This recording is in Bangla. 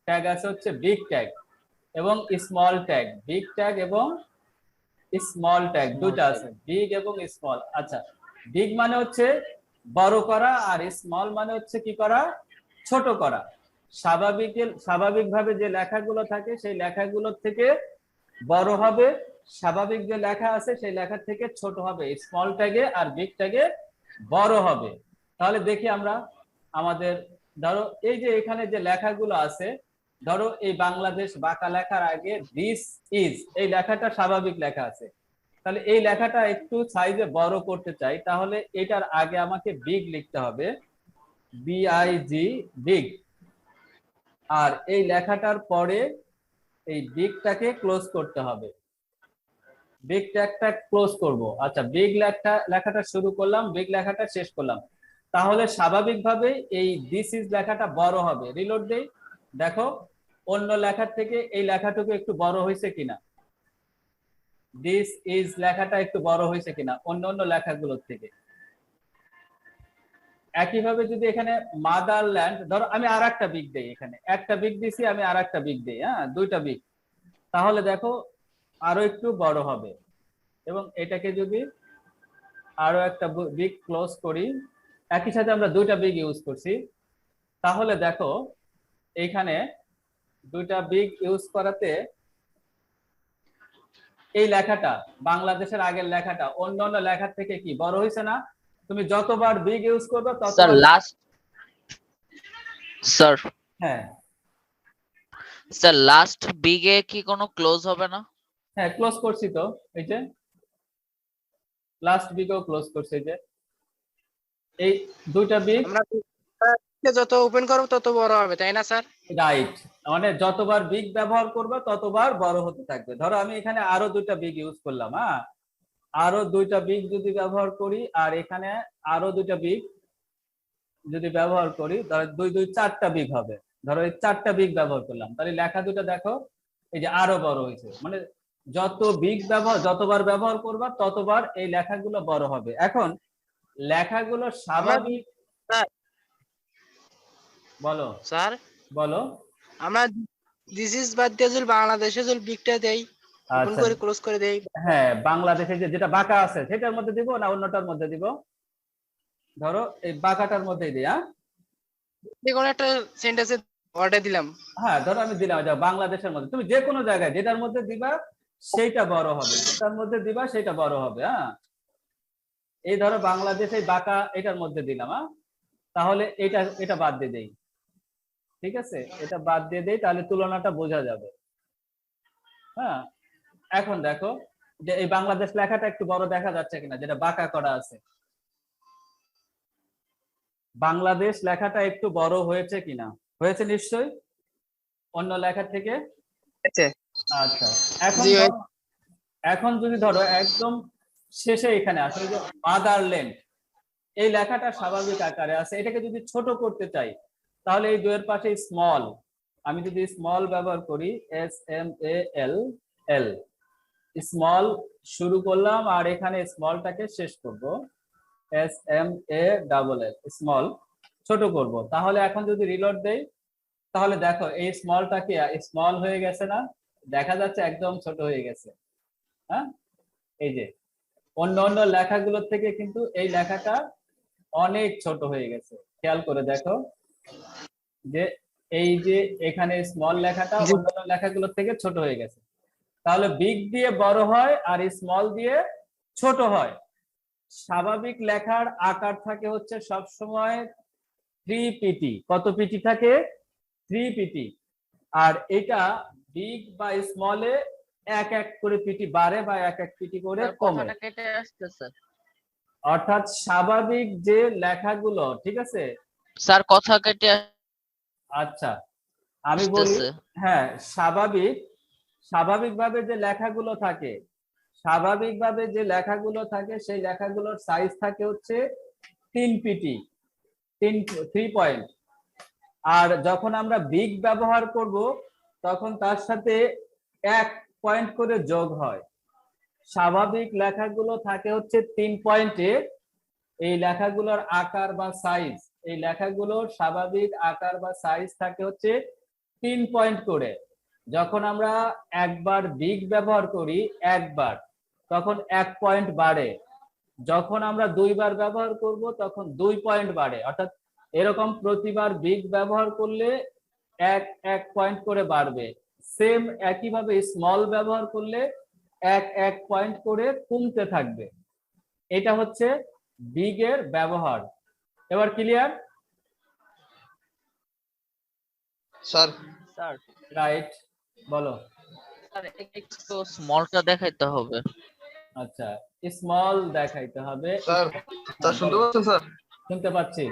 ট্যাগ আছে হচ্ছে বিগ ট্যাগ এবং স্মল ট্যাগ। বিগ ট্যাগ এবং স্মল ট্যাগ দুটো আছে, বিগ এবং স্মল। আচ্ছা, বিগ মানে হচ্ছে বড় করা, আর স্মল মানে হচ্ছে কি করা, ছোট করা। স্বাভাবিকভাবে যে লেখাগুলো থাকে সেই লেখাগুলোর থেকে বড় হবে, স্বাভাবিক যে লেখা আছে সেই লেখার থেকে ছোট হবে স্মল ট্যাগে, আর বিগ ট্যাগে বড় হবে। তাহলে দেখি আমরা আমাদের, ধরো এই যে এখানে যে লেখাগুলো আছে, ধরো এই বাংলাদেশ বাঁকা লেখার আগে দিস ইজ এই লেখাটা স্বাভাবিক লেখা আছে, তাহলে এই লেখাটা একটু সাইজে বড় করতে চাই, তাহলে এটার আগে আমাকে বিগ লিখতে হবে, বিআইজি, বিগ। আর এই লেখাটার পরে এই বিগটাকে ক্লোজ করতে হবে, বিগ ট্যাগটা ক্লোজ করব। আচ্ছা, বিগ লেখাটা শুরু করলাম, বিগ লেখাটা শেষ করলাম, তাহলে স্বাভাবিকভাবে এই দিস ইজ লেখাটা বড় হবে। রিলোড দেই, দেখো অন্য লেখার থেকে এই লেখাটুকু একটু বড় হয়েছে কিনা, দিস ইজ লেখাটা একটু বড় হয়েছে কিনা অন্য অন্য লেখাগুলোর থেকে। একইভাবে যদি এখানে মাদারল্যান্ড, ধরো আমি আর একটা বিগ দেই, এখানে একটা বিগ দিছি, আমি আর একটা বিগ দেই, হ্যাঁ দুইটা বিগ, তাহলে দেখো আরো একটু বড় হবে। এবং এটাকে যদি আরো একটা বিগ ক্লোজ করি, একই সাথে আমরা দুইটা বিগ ইউজ করছি, তাহলে দেখো এইখানে দুইটা বিগ ইউজ করাতে এই লেখাটা, বাংলাদেশের আগের লেখাটা অন্যান্য লেখার থেকে কি বড় হয়েছে না? তুমি যতবার বিগ ইউজ করবে স্যার ততবার। লাস্ট, স্যার হ্যাঁ স্যার লাস্ট বিগে কি কোনো ক্লোজ হবে না? হ্যাঁ, ক্লোজ করছি তো, এই যে লাস্ট বিগও ক্লোজ করছি, এই যে এই দুইটা বিগ। আমরা যত ওপেন করব তত বড় হবে, তাই না স্যার? রাইট, মানে যতবার বিগ ব্যবহার করবে ততবার বড় হতে থাকবে। ধরো আমি এখানে আরো দুইটা বিগ ইউজ করলাম, হ্যাঁ আরো দুইটা বিগ যদি ব্যবহার করি, আর এখানে আরো দুইটা বিগ যদি ব্যবহার করি, ধরো দুই দুই চারটা বিগ হবে। ধরো এই চারটা বিগ ব্যবহার করলাম, তাহলে লেখা দুটো দেখো এই যে আরো বড় হয়েছে। মানে যত বিগ যতবার ব্যবহার করবা ততবার এই লেখাগুলো বড় হবে। এখন লেখাগুলো স্বাভাবিক, বলো স্যার বলো। আমরা দিস ইজ বাদ দিয়ে যদি বাংলাদেশে যদি বিগটা দেই, ওপেন আচ্ছা, করে ক্লোজ করে দেই। হ্যাঁ বাংলাদেশে যেটা বাঁকা আছে সেটার মধ্যে দিব না অন্যটার মধ্যে দিব? ধরো এই বাঁকাটার মধ্যেই দিই, হ্যাঁ যে কোনো একটা সেন্টেন্সে অর্ডার দিলাম। হ্যাঁ ধরো আমি দিলাম বাংলাদেশের মধ্যে, তুমি যে কোনো জায়গায় যেটার মধ্যে দিবা সেইটা বড় হবে, যেটার মধ্যে দিবা সেটা বড় হবে। হ্যাঁ এই ধরো বাংলাদেশ এই বাঁকা এটার মধ্যে দিলাম, হ্যাঁ তাহলে এটা এটা বাদ দিয়ে দেই, ঠিক আছে এটা বাদ দিয়ে দেই, তাহলে তুলনাটা বোঝা যাবে। হ্যাঁ এখন দেখো যে এই বাংলাদেশ লেখাটা একটু বড় দেখা যাচ্ছে কিনা, যেটা বাঁকা করা আছে, বাংলাদেশ লেখাটা একটু বড় হয়েছে কিনা? হয়েছে নিশ্চয়ই অন্য লেখার থেকে। আচ্ছা, এখন এখন যদি ধরো একদম শেষে এখানে আসলে যে মাদারল্যান্ড এই লেখাটা স্বাভাবিক আকারে আছে, এটাকে যদি ছোট করতে চাই তাহলে এই দুয়ের পাশে স্মল, আমি যদি স্মল ব্যবহার করি, SMALL, স্মল শুরু করলাম আর এখানে স্মলটাকে শেষ করব, SMALL, স্মল ছোট করব। তাহলে এখন যদি রিলোড দেই, তাহলে দেখো এই স্মলটা কি স্মল হয়ে গেছে না? দেখা যাচ্ছে একদম ছোট হয়ে গেছে। হ্যাঁ এই যে অন্য অন্য লেখাগুলোর থেকে কিন্তু এই লেখাটা অনেক ছোট হয়ে গেছে, খেয়াল করে দেখো যে এই যে এখানে স্মল লেখাটা অন্যান্য লেখাগুলোর থেকে ছোট হয়ে গেছে। তাহলে বিগ দিয়ে বড় হয় আর স্মল দিয়ে ছোট হয়। স্বাভাবিক লেখার আকার থাকে হচ্ছে সব সময় 3pt। কত পিটি থাকে? 3pt। আর এটা বিগ বা স্মলে এক এক করে পিটি বাড়ে বা এক এক পিটি করে কমে। কথাটা কেটে আসতেছে অর্থাৎ স্বাভাবিক যে লেখাগুলো, ঠিক আছে স্যার, কথা কেটে আচ্ছা আমি বলি, আসতেছে। হ্যাঁ স্বাভাবিকভাবে যে লেখাগুলো থাকে, স্বাভাবিকভাবে যে লেখাগুলো থাকে সেই লেখাগুলোর সাইজ থাকে হচ্ছে 3pt, 3 পয়েন্ট। আর যখন আমরা বিগ ব্যবহার করব তখন তার সাথে 1 পয়েন্ট করে যোগ হয়। স্বাভাবিক লেখাগুলো থাকে হচ্ছে 3 পয়েন্টে, এই লেখাগুলোর আকার বা সাইজ, এই লেখাগুলোর স্বাভাবিক আকার বা সাইজ থাকে হচ্ছে 3 পয়েন্ট করে। যখন আমরা একবার বিগ ব্যবহার করি একবার, তখন 1 পয়েন্ট বাড়ে। যখন আমরা 2 বার ব্যবহার করব তখন 2 পয়েন্ট বাড়ে। অর্থাৎ এরকম প্রতিবার বিগ ব্যবহার করলে 1 পয়েন্ট করে বাড়বে। সেম একইভাবে স্মল ব্যবহার করলে 1 পয়েন্ট করে কমতে থাকবে। এটা হচ্ছে বিগ এর ব্যবহার। এবার ক্লিয়ার? স্যার স্যার রাইট, বলো। স্যার একটু স্মলটা দেখাইতে হবে। আচ্ছা, স্মল দেখাইতে হবে। স্যার স্যার শুনতে পাচ্ছেন স্যার? শুনতে পাচ্ছি।